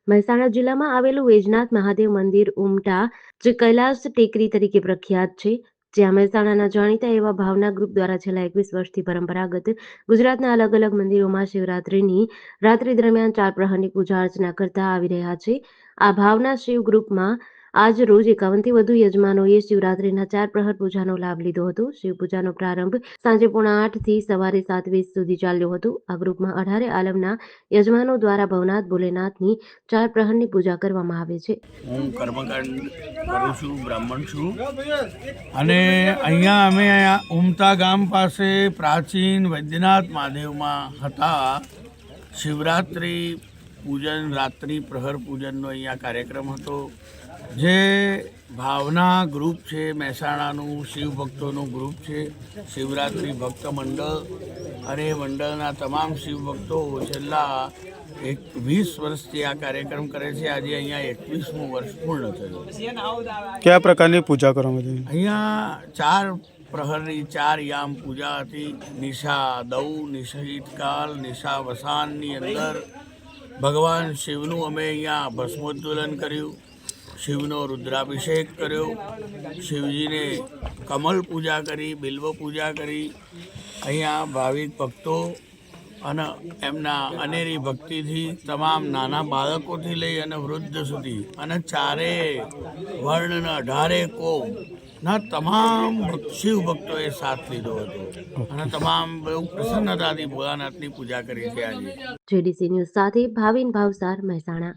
મહેસાણા જિલ્લામાં આવેલું વૈજનાથ મહાદેવ મંદિર ઉમટા જે કૈલાસ ટેકરી તરીકે પ્રખ્યાત છે, જ્યાં મહેસાણાના જાણીતા એવા ભાવના ગ્રુપ દ્વારા છેલ્લા 21 વર્ષથી પરંપરાગત ગુજરાતના અલગ અલગ મંદિરોમાં શિવરાત્રિની રાત્રિ દરમિયાન 4 પ્રહરની પૂજા અર્ચના કરતા આવી રહ્યા છે. આ ભાવના શિવ ગ્રુપમાં આજ રોજ 51થી વધુ યજમાનોએ શિવરાત્રિના 4 પ્રહર પૂજાનો લાભ લીધો હતો. શિવ પૂજાનો પ્રારંભ સાંજે 8:30થી સવારે 7:20 સુધી ચાલ્યો હતો. આ ગ્રુપમાં 18 આલમના યજમાનો દ્વારા ભવનાથ ભોલેનાથની 4 પ્રહરની પૂજા કરવામાં આવે છે. હું કર્મકાંડ કરું છું, બ્રાહ્મણ છું અને અહીંયા અમે ઉમતા ગામ પાસે પ્રાચીન વૈદ્યનાથ મહાદેવમાં હતા. શિવરાત્રિ પૂજન, રાત્રિ પ્રહર પૂજનનો અહીંયા કાર્યક્રમ હતો. જે ભાવના ગ્રુપ છે, મહેસાણાનું શિવ ભક્તોનું ગ્રુપ છે, શિવરાત્રિ ભક્ત મંડળ, અને મંડળના તમામ શિવ ભક્તો છેલ્લા 20 વર્ષથી આ કાર્યક્રમ કરે છે. આજે અહીંયા 21મું વર્ષ પૂર્ણ થયું. કયા પ્રકારની પૂજા કરવામાં આવી? અહીંયા 4 પ્રહરની 4 યામ પૂજા હતી. નિશા દૌ, નિશહિતકાલ, નિશા વસાનની અંદર ભગવાન શિવનું અમે અહીંયા ભસ્મોદ્દોલન કર્યું, શિવનો રુદ્રાભિષેક કર્યો, શિવજીને કમલ પૂજા કરી, બિલ્વ પૂજા કરી. અહીંયા ભાવિક ભક્તો અને એમના અનેરી ભક્તિથી તમામ નાના બાળકોથી લઈ અને વૃદ્ધ સુધી અને 4 વર્ણના 18 કોમના તમામ શિવ ભક્તોએ સાથ લીધો હતો અને તમામ બહુ પ્રસન્નતાથી ભોળાનાથની પૂજા કરી છે. આજે જેડીસી ન્યૂઝ સાથે ભાવિન ભાવસાર, મહેસાણા.